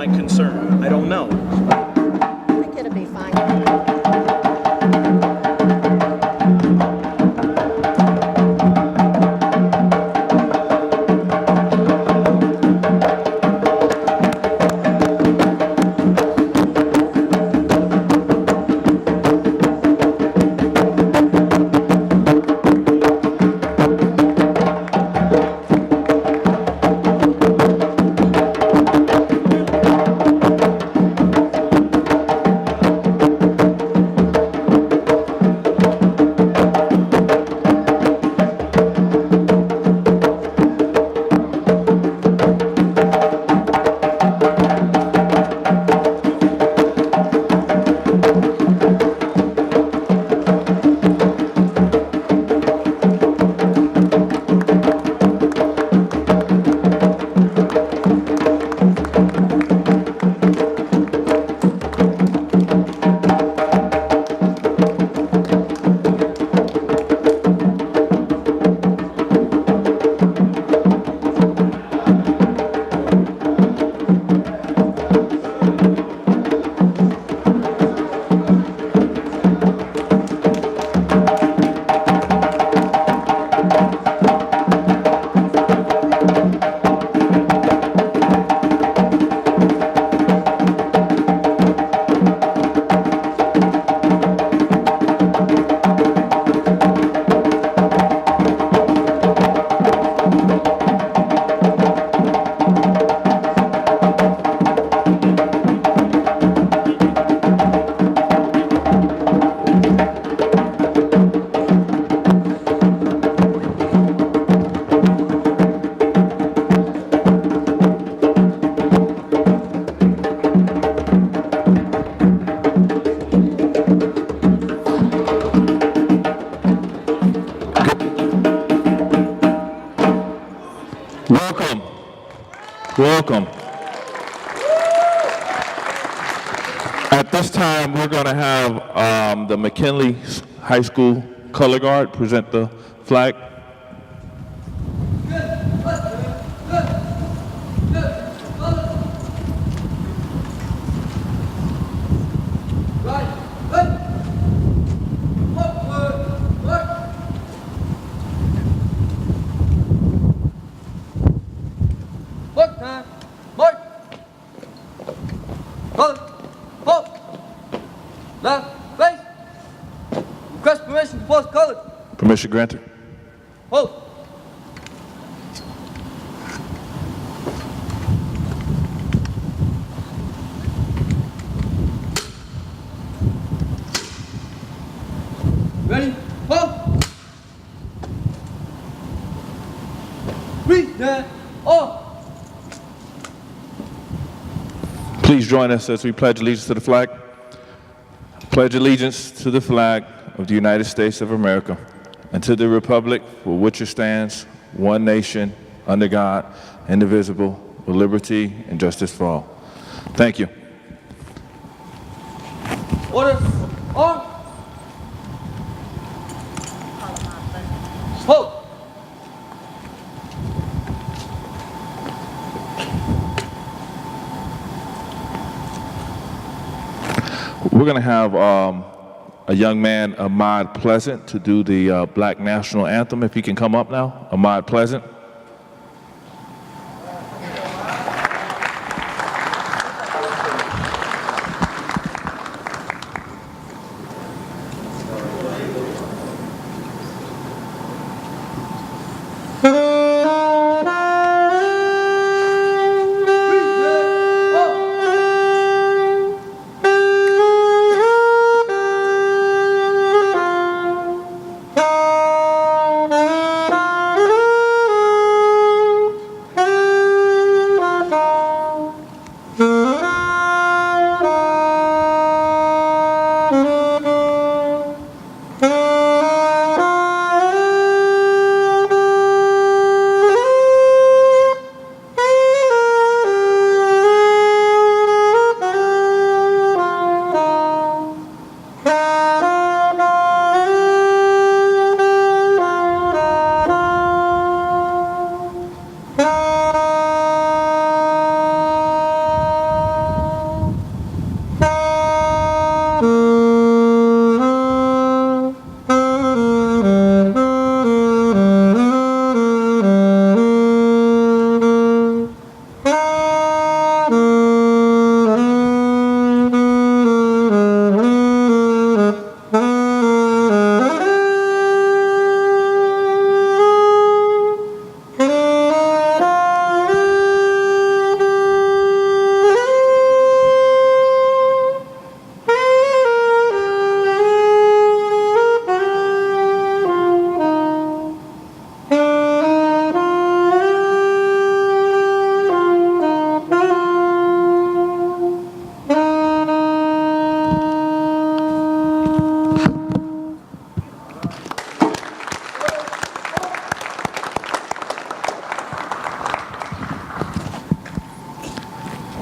my concern. I don't know. I think it'll be fine. Welcome. At this time, we're going to have the McKinley High School Color Guard present the flag. Permission granted. Hold. Ready? Hold. Breathe there. Off. Please join us as we pledge allegiance to the flag. Pledge allegiance to the flag of the United States of America and to the republic for which it stands, one nation, under God, indivisible, with liberty and justice for all. Thank you. Order. On. Hold. We're going to have a young man, Ahmad Pleasant, to do the Black National Anthem. If he can come up now, Ahmad Pleasant.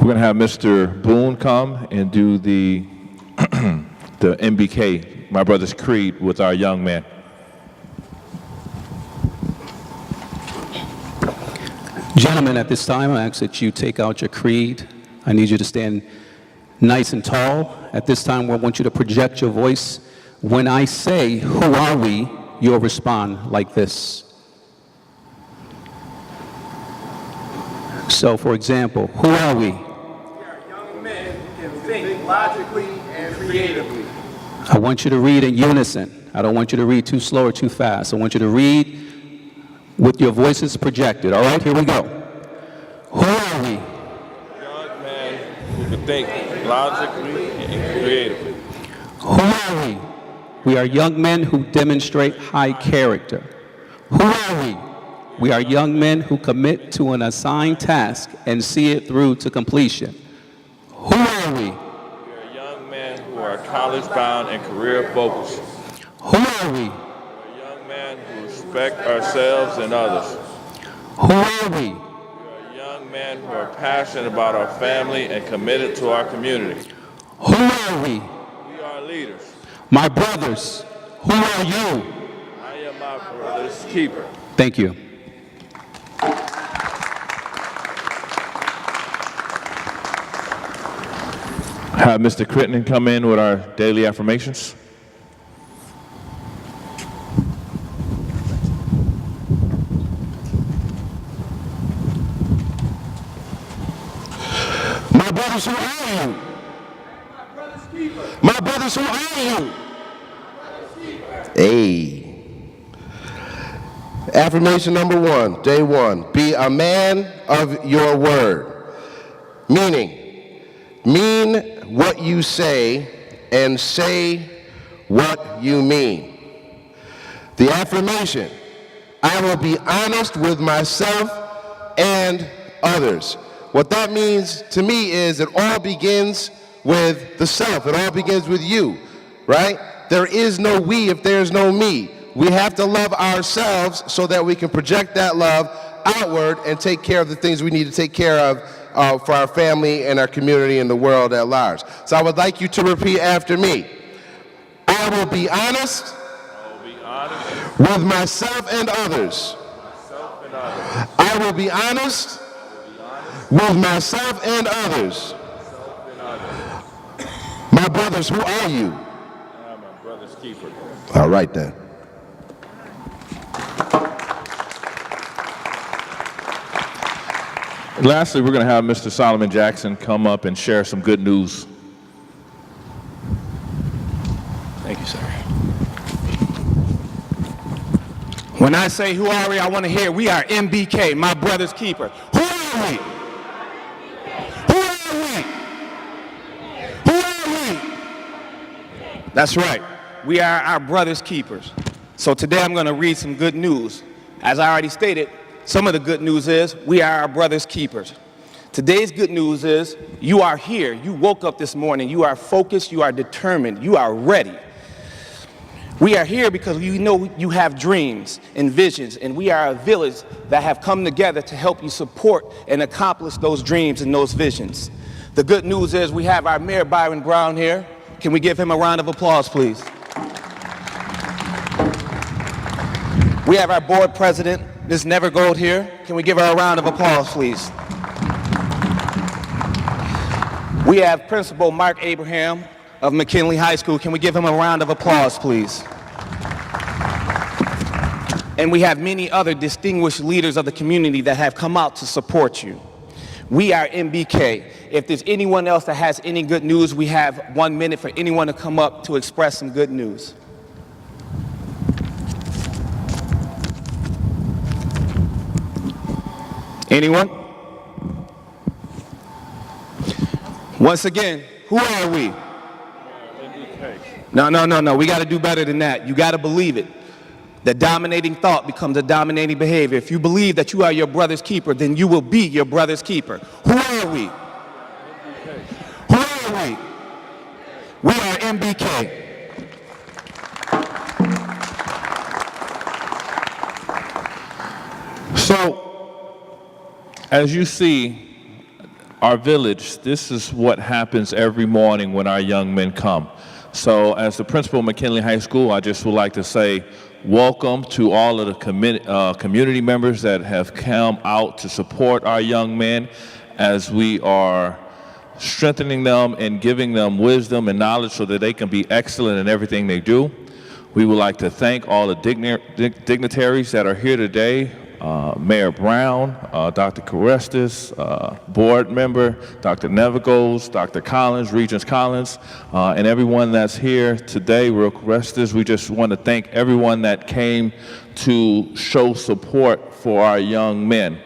We're going to have Mr. Boone come and do the the MBK, My Brother's Creed, with our young man. Gentlemen, at this time, I ask that you take out your creed. I need you to stand nice and tall. At this time, I want you to project your voice. When I say, "Who are we?" you'll respond like this. So, for example, who are we? We are young men who can think logically and creatively. I want you to read in unison. I don't want you to read too slow or too fast. I want you to read with your voices projected. All right, here we go. Who are we? Young man who can think logically and creatively. Who are we? We are young men who demonstrate high character. Who are we? We are young men who commit to an assigned task and see it through to completion. Who are we? We are young men who are college-bound and career-focused. Who are we? We are young men who respect ourselves and others. Who are we? We are young men who are passionate about our family and committed to our community. Who are we? We are leaders. My brothers, who are you? I am my brother's keeper. Thank you. Have Mr. Crittenden come in with our daily affirmations. My brothers, who are you? My brothers, who are you? Hey. Affirmation number 1, day 1. Be a man of your word. Mean what you say and say what you mean. The affirmation: I will be honest with myself and others. What that means to me is it all begins with the self. It all begins with you, right? There is no we if there's no me. We have to love ourselves so that we can project that love outward and take care of the things we need to take care of for our family and our community and the world at large. So I would like you to repeat after me. I will be honest with myself and others. I will be honest with myself and others. My brothers, who are you? I'm my brother's keeper. All right then. Lastly, we're going to have Mr. Solomon Jackson come up and share some good news. Thank you, sir. When I say who are we, I want to hear we are MBK, my brother's keeper. Who are we? Who are we? Who are we? That's right. We are our brother's keepers. So today I'm going to read some good news. As I already stated, some of the good news is we are our brother's keepers. Today's good news is you are here. You woke up this morning. You are focused. You are determined. You are ready. We are here because we know you have dreams and visions, and we are a village that have come together to help you support and accomplish those dreams and those visions. The good news is we have our Mayor Byron Brown here. Can we give him a round of applause, please? We have our board president, Ms. Nevergold, here. Can we give her a round of applause, please? We have Principal Mark Abraham of Mckinley High School. Can we give him a round of applause, please? And we have many other distinguished leaders of the community that have come out to support you. We are MBK. If there's anyone else that has any good news, we have 1 minute for anyone to come up to express some good news. Anyone? Once again, who are we? No. We got to do better than that. You got to believe it. The dominating thought becomes a dominating behavior. If you believe that you are your brother's keeper, then you will be your brother's keeper. Who are we? Who are we? We are MBK. So, as you see, Our village, this is what happens every morning when our young men come. So as the principal of McKinley High School, I just would like to say welcome to all of the community members that have come out to support our young men as we are strengthening them and giving them wisdom and knowledge so that they can be excellent in everything they do. We would like to thank all the dignitaries that are here today, Mayor Brown, Dr. Carestas, board member, Dr. Nevagos, Dr. Collins, Regents Collins, and everyone that's here today, Real Carestas. We just want to thank everyone that came to show support for our young men.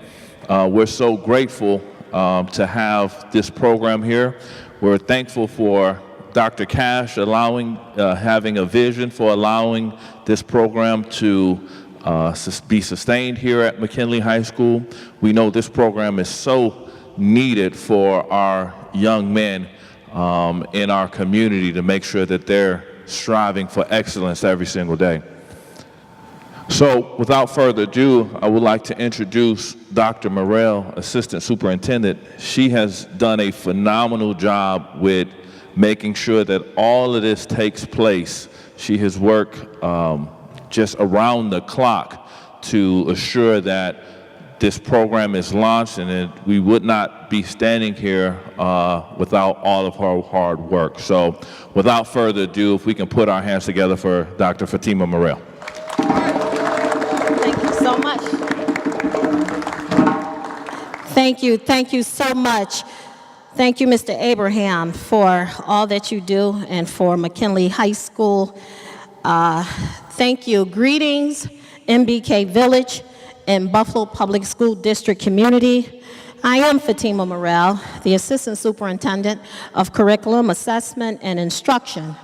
We're so grateful to have this program here. We're thankful for Dr. Cash having a vision for allowing this program to be sustained here at McKinley High School. We know this program is so needed for our young men in our community to make sure that they're striving for excellence every single day. So without further ado, I would like to introduce Dr. Morrell, Assistant Superintendent. She has done a phenomenal job with making sure that all of this takes place. She has worked just around the clock to assure that this program is launched, and that we would not be standing here without all of her hard work. So without further ado, if we can put our hands together for Dr. Fatima Morrell. Thank you so much. Thank you so much. Thank you, Mr. Abraham, for all that you do and for McKinley High School. Thank you. Greetings, MBK Village and Buffalo Public School District community. I am Fatima Morrell, the Assistant Superintendent of Curriculum, Assessment, and Instruction.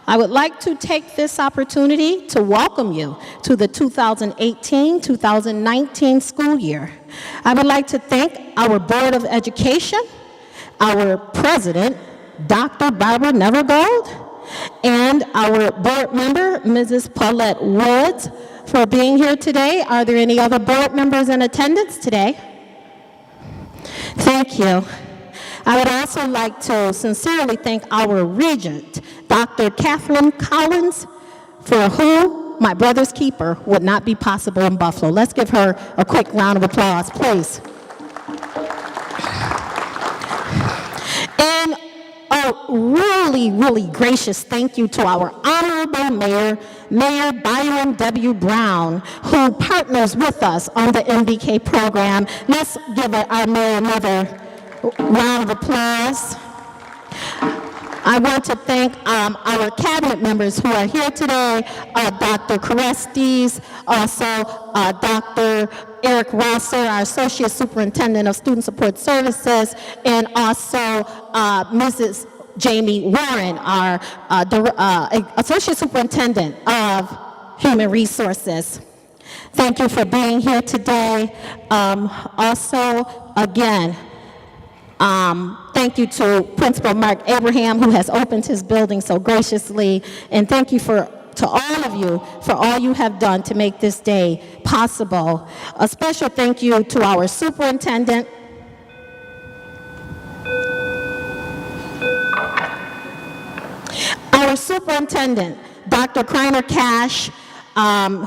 I would like to take this opportunity to welcome you to the 2018-2019 school year. I would like to thank our Board of Education, our President, Dr. Barbara Nevergold, and our board member, Mrs. Paulette Woods, for being here today. Are there any other board members in attendance today? Thank you. I would also like to sincerely thank our regent, Dr. Kathleen Collins, for whom my brother's keeper would not be possible in Buffalo. Let's give her a quick round of applause, please. And a really, really gracious thank you to our honorable mayor, Mayor Byron W. Brown, who partners with us on the MBK program. Let's give our mayor another round of applause. I want to thank our cabinet members who are here today, Dr. Carestas, also Dr. Eric Rosser, our Associate Superintendent of Student Support Services, and also Mrs. Jamie Warren, our Associate Superintendent of Human Resources. Thank you for being here today. Also, again, thank you to Principal Mark Abraham, who has opened his building so graciously, and thank you to all of you for all you have done to make this day possible. A special thank you to our superintendent, Dr. Kreiner Cash,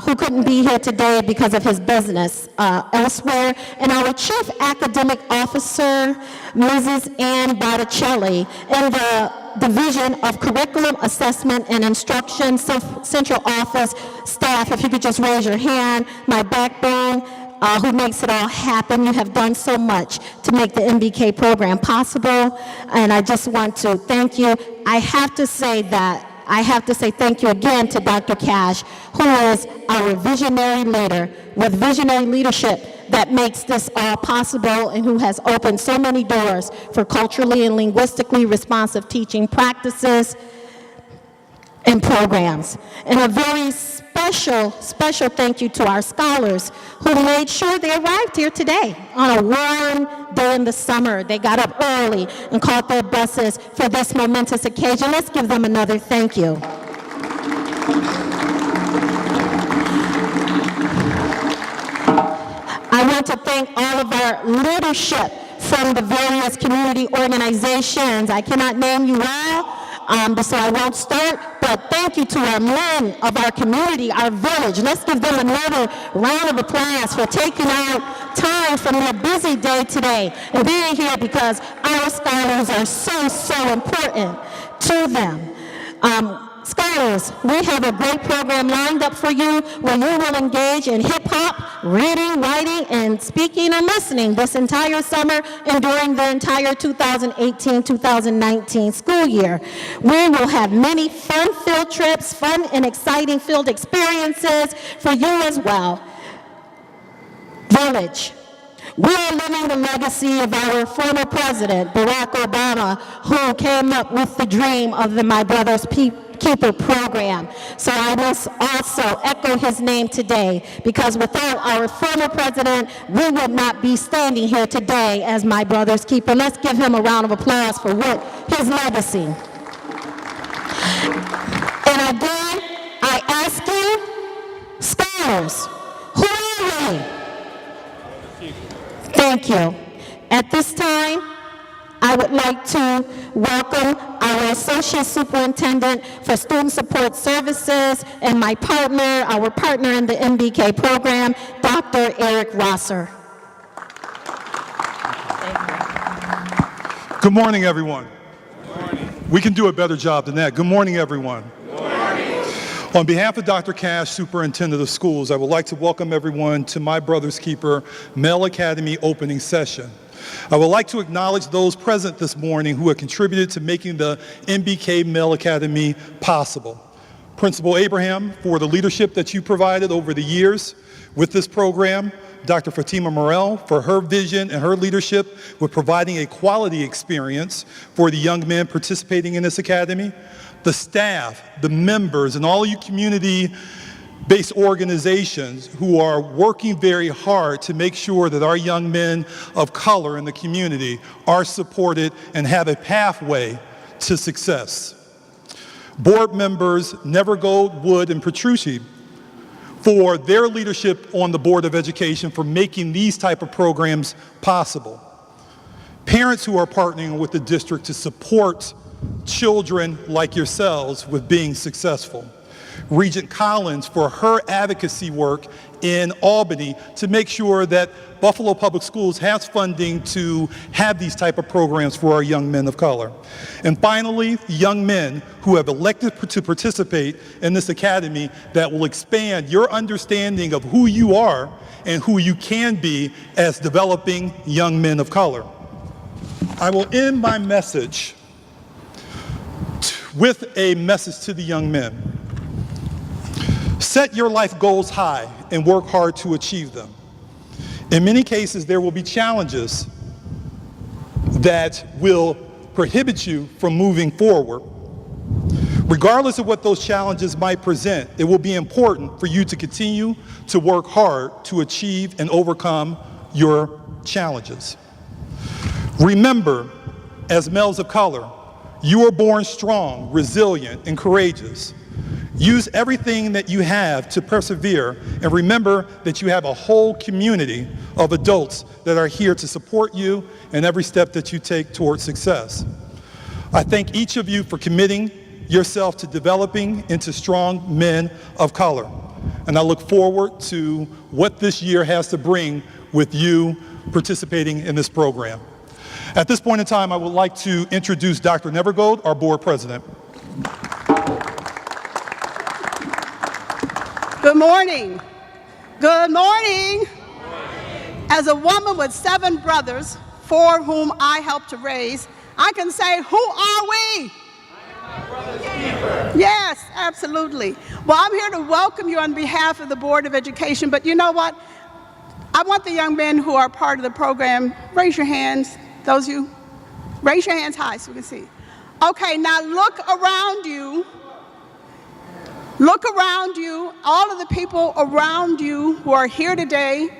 who couldn't be here today because of his business elsewhere, and our Chief Academic Officer, Mrs. Ann Botticelli, and the Division of Curriculum, Assessment, and Instruction, Central Office staff. If you could just raise your hand, my backbone, who makes it all happen. You have done so much to make the MBK program possible, and I just want to thank you. I have to say thank you again to Dr. Cash, who is our visionary leader with visionary leadership that makes this all possible, and who has opened so many doors for culturally and linguistically responsive teaching practices and programs. And a very special thank you to our scholars who made sure they arrived here today on a warm day in the summer. They got up early and caught their buses for this momentous occasion. Let's give them another thank you. I want to thank all of our leadership from the various community organizations. I cannot name you all, so I won't start, but thank you to our men of our community, our village. Let's give them another round of applause for taking out time from their busy day today and being here, because our scholars are so important to them. Scholars, we have a great program lined up for you where you will engage in hip-hop, reading, writing, and speaking and listening this entire summer and during the entire 2018-2019 school year. We will have many fun field trips, fun and exciting field experiences for you as well. Village. We are living the legacy of our former president, Barack Obama, who came up with the dream of the My Brother's Keeper program. So I must also echo his name today, because without our former president, we would not be standing here today as My Brother's Keeper. Let's give him a round of applause for his legacy. And again, I ask you, scholars, who are we? Thank you. At this time, I would like to welcome our Associate Superintendent for Student Support Services and our partner in the MBK program, Dr. Eric Rosser. Good morning, everyone. Good morning. We can do a better job than that. Good morning, everyone. Good morning. On behalf of Dr. Cash, Superintendent of Schools, I would like to welcome everyone to My Brother's Keeper Male Academy opening session. I would like to acknowledge those present this morning who have contributed to making the MBK Male Academy possible. Principal Abraham, for the leadership that you provided over the years with this program. Dr. Fatima Morel, for her vision and her leadership with providing a quality experience for the young men participating in this academy. The staff, the members, and all of you community-based organizations who are working very hard to make sure that our young men of color in the community are supported and have a pathway to success. Board members Nevergold, Wood, and Petrucci for their leadership on the Board of Education for making these type of programs possible. Parents who are partnering with the district to support children like yourselves with being successful. Regent Collins for her advocacy work in Albany to make sure that Buffalo Public Schools has funding to have these type of programs for our young men of color. And finally, young men who have elected to participate in this academy that will expand your understanding of who you are and who you can be as developing young men of color. I will end my message with a message to the young men. Set your life goals high and work hard to achieve them. In many cases, there will be challenges that will prohibit you from moving forward. Regardless of what those challenges might present, it will be important for you to continue to work hard to achieve and overcome your challenges. Remember, as males of color, you are born strong, resilient, and courageous. Use everything that you have to persevere, and remember that you have a whole community of adults that are here to support you in every step that you take towards success. I thank each of you for committing yourself to developing into strong men of color, and I look forward to what this year has to bring with you participating in this program. At this point in time, I would like to introduce Dr. Nevergold, our board president. Good morning. Good morning. As a woman with 7 brothers, 4 whom I helped to raise, I can say, who are we? Yes, absolutely. Well, I'm here to welcome you on behalf of the Board of Education, but you know what? I want the young men who are part of the program, raise your hands. Those of you, raise your hands high so we can see. Okay, now look around you. Look around you, all of the people around you who are here today,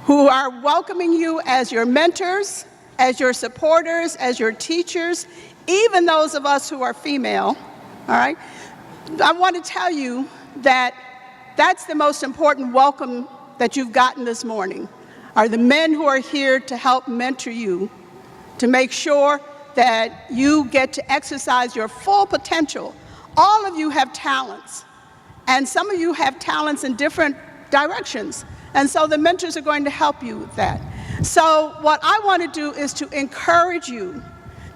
who are welcoming you as your mentors, as your supporters, as your teachers, even those of us who are female, all right? I want to tell you that that's the most important welcome that you've gotten this morning. are the men who are here to help mentor you, to make sure that you get to exercise your full potential. All of you have talents, and some of you have talents in different directions, and so the mentors are going to help you with that. So what I want to do is to encourage you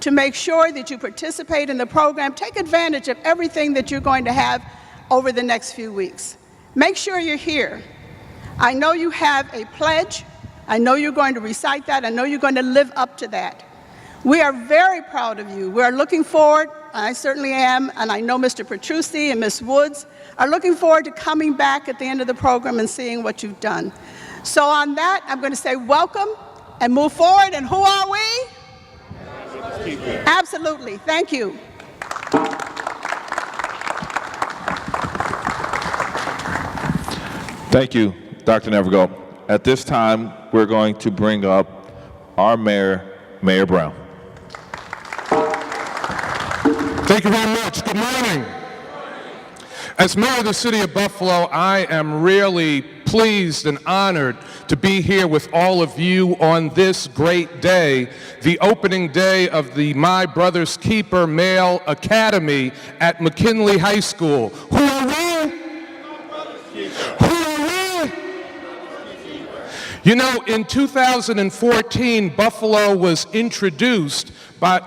to make sure that you participate in the program. Take advantage of everything that you're going to have over the next few weeks. Make sure you're here. I know you have a pledge. I know you're going to recite that. I know you're going to live up to that. We are very proud of you. We are looking forward, I certainly am, and I know Mr. Petrucci and Ms. Woods are looking forward to coming back at the end of the program and seeing what you've done. So on that, I'm going to say welcome and move forward. And who are we? Absolutely. Thank you. Thank you, Dr. Nevergo. At this time, we're going to bring up our mayor, Mayor Brown. Thank you very much. Good morning. As mayor of the city of Buffalo, I am really pleased and honored to be here with all of you on this great day, the opening day of the My Brother's Keeper Male Academy at Mckinley High School. Who are we? Who are we? You know, in 2014, Buffalo was introduced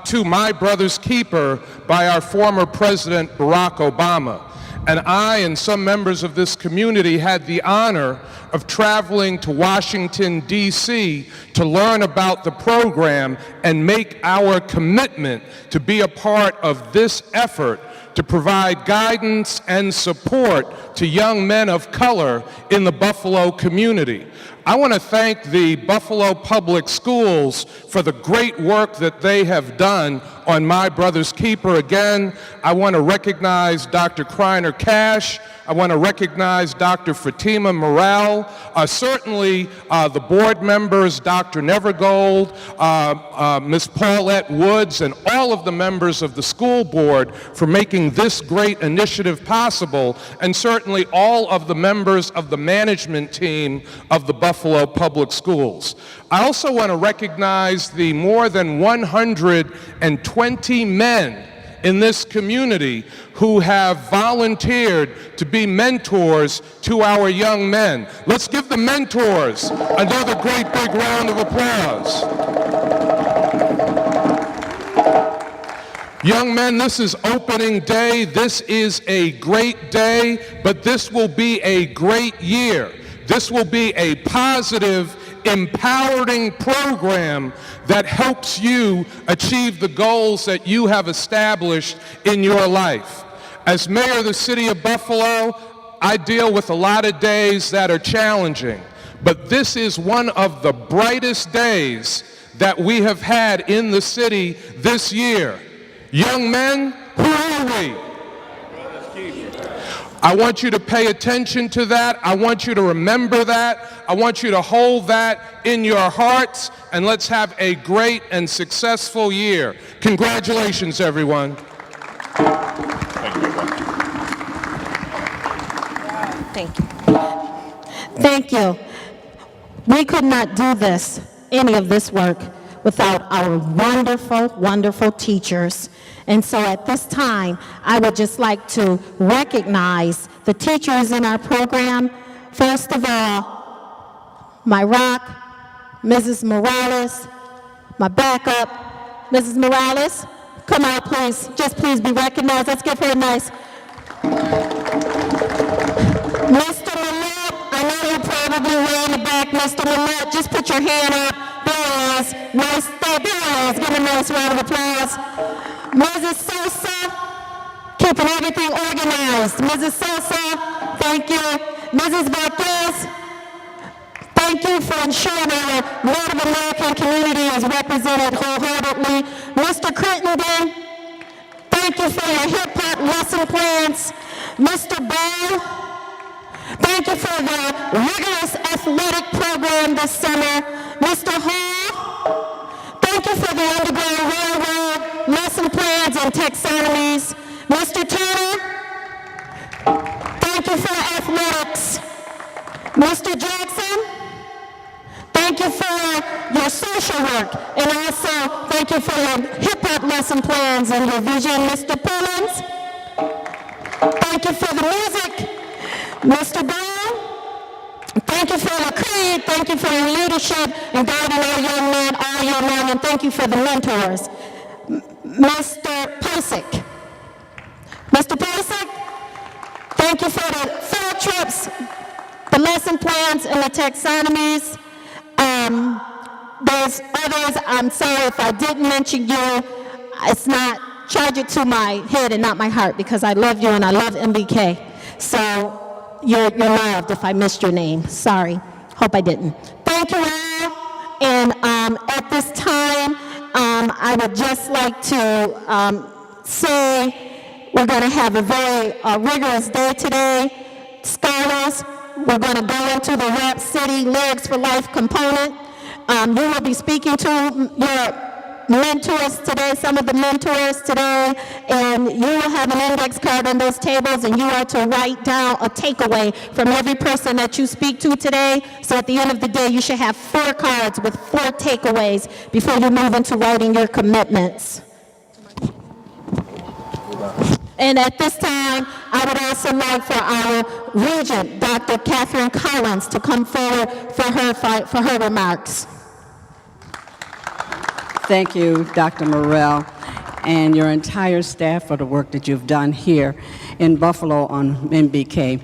to My Brother's Keeper by our former President Barack Obama. And I and some members of this community had the honor of traveling to Washington, D.C. to learn about the program and make our commitment to be a part of this effort to provide guidance and support to young men of color in the Buffalo community. I want to thank the Buffalo Public Schools for the great work that they have done on My Brother's Keeper. Again, I want to recognize Dr. Kreiner Cash. I want to recognize Dr. Fatima Morel, certainly the board members, Dr. Nevergold, Ms. Paulette Woods, and all of the members of the school board for making this great initiative possible, and certainly all of the members of the management team of the Buffalo Public Schools. I also want to recognize the more than 120 men in this community who have volunteered to be mentors to our young men. Let's give the mentors another great big round of applause. Young men, this is opening day. This is a great day, but this will be a great year. This will be a positive, empowering program that helps you achieve the goals that you have established in your life. As mayor of the city of Buffalo, I deal with a lot of days that are challenging, but this is one of the brightest days that we have had in the city this year. Young men, who are we? I want you to pay attention to that. I want you to remember that. I want you to hold that in your hearts, and let's have a great and successful year. Congratulations, everyone. Thank you. Thank you. We could not do this, any of this work, without our wonderful, wonderful teachers. And so at this time, I would just like to recognize the teachers in our program. First of all, my rock, Mrs. Morales, my backup, Mrs. Morales. Come out, please. Just please be recognized. Let's give her a nice. Mr. Millett, I know you're probably way in the back. Mr. Millett, just put your hand up. There it is. Nice. There it is. Give a nice round of applause. Mrs. Sosa, keeping everything organized. Mrs. Sosa, thank you. Mrs. Valdez, thank you for ensuring our Native American community is represented wholeheartedly. Mr. Crittenden, thank you for your hip hop lesson plans. Mr. Bell, thank you for the rigorous athletic program this summer. Mr. Hall, thank you for the Underground Railroad lesson plans and taxonomies. Mr. Turner, thank you for athletics. Mr. Jackson, thank Thank you for your social work, and also thank you for your hip-hop lesson plans and your vision, Mr. Pullins. Thank you for the music, Mr. Brown. Thank you for your creed. Thank you for your leadership and guiding our young men all year long, and thank you for the mentors. Mr. Posick. Mr. Posick, thank you for the field trips, the lesson plans, and the taxonomies. There's others, I'm sorry if I didn't mention you. It's not, charge it to my head and not my heart, because I love you and I love MBK. So you're loved if I missed your name. Sorry. Hope I didn't. Thank you all. And at this time, I would just like to say we're going to have a very rigorous day today. Scholars, we're going to go into the Rap City Lyrics for Life component. You will be speaking to your mentors today, some of the mentors today, and you will have an index card on those tables, and you are to write down a takeaway from every person that you speak to today. So at the end of the day, you should have 4 cards with 4 takeaways before you move into writing your commitments. And at this time, I would also like for our regent, Dr. Catherine Collins, to come forward for her remarks. Thank you, Dr. Morrell, and your entire staff for the work that you've done here in Buffalo on MBK.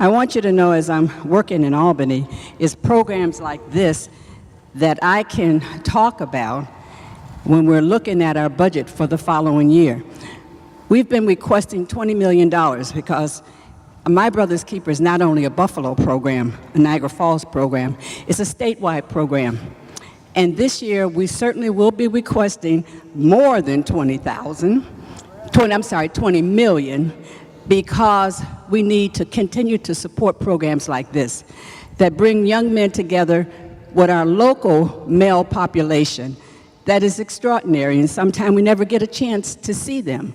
I want you to know, as I'm working in Albany, it's programs like this that I can talk about when we're looking at our budget for the following year. We've been requesting $20 million because My Brother's Keeper is not only a Buffalo program, a Niagara Falls program, it's a statewide program. And this year, we certainly will be requesting more than 20 million, because we need to continue to support programs like this that bring young men together with our local male population. That is extraordinary, and sometimes we never get a chance to see them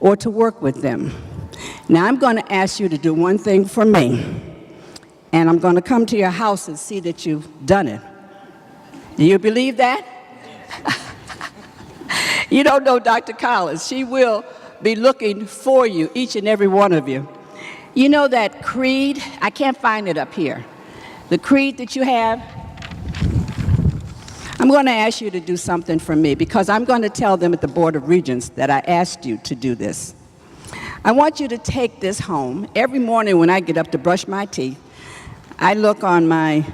or to work with them. Now, I'm going to ask you to do one thing for me, and I'm going to come to your house and see that you've done it. Do you believe that? You don't know Dr. Collins. She will be looking for you, each and every one of you. You know that creed? I can't find it up here. The creed that you have? I'm going to ask you to do something for me, because I'm going to tell them at the Board of Regents that I asked you to do this. I want you to take this home. Every morning when I get up to brush my teeth, I look on my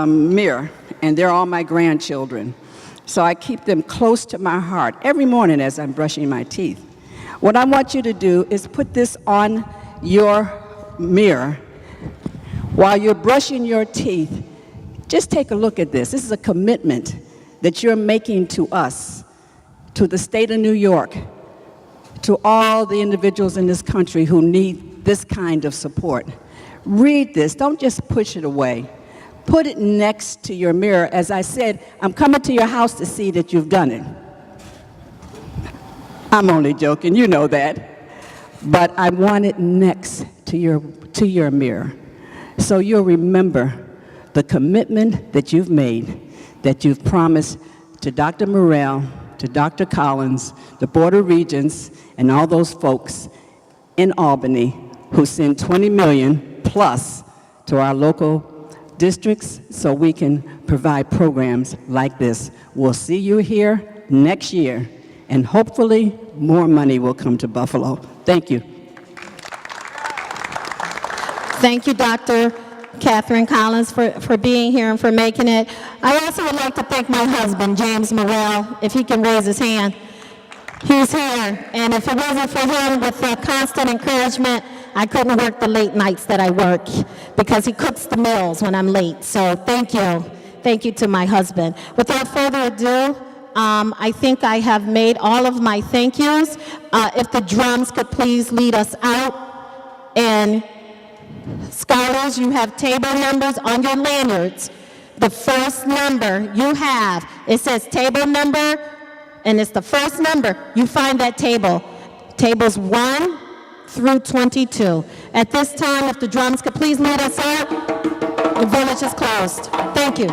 mirror, and they're all my grandchildren. So I keep them close to my heart every morning as I'm brushing my teeth. What I want you to do is put this on your mirror while you're brushing your teeth. Just take a look at this. This is a commitment that you're making to us, to the state of New York, to all the individuals in this country who need this kind of support. Read this. Don't just push it away. Put it next to your mirror. As I said, I'm coming to your house to see that you've done it. I'm only joking, you know that. But I want it next to your mirror, so you'll remember the commitment that you've made, that you've promised to Dr. Morrell, to Dr. Collins, the Board of Regents, and all those folks in Albany who send $20 million plus to our local districts so we can provide programs like this. We'll see you here next year, and hopefully more money will come to Buffalo. Thank you. Thank you, Dr. Catherine Collins, for being here and for making it. I also would like to thank my husband, James Morrell, if he can raise his hand. He's here, and if it wasn't for him with constant encouragement, I couldn't work the late nights that I work, because he cooks the meals when I'm late. So thank you. Thank you to my husband. Without further ado, I think I have made all of my thank yous. If the drums could please lead us out. And scholars, you have table numbers on your lanyards. The first number you have, it says table number, and it's the first number. You find that table. Tables 1 through 22. At this time, if the drums could please lead us out, the village is closed. Thank you.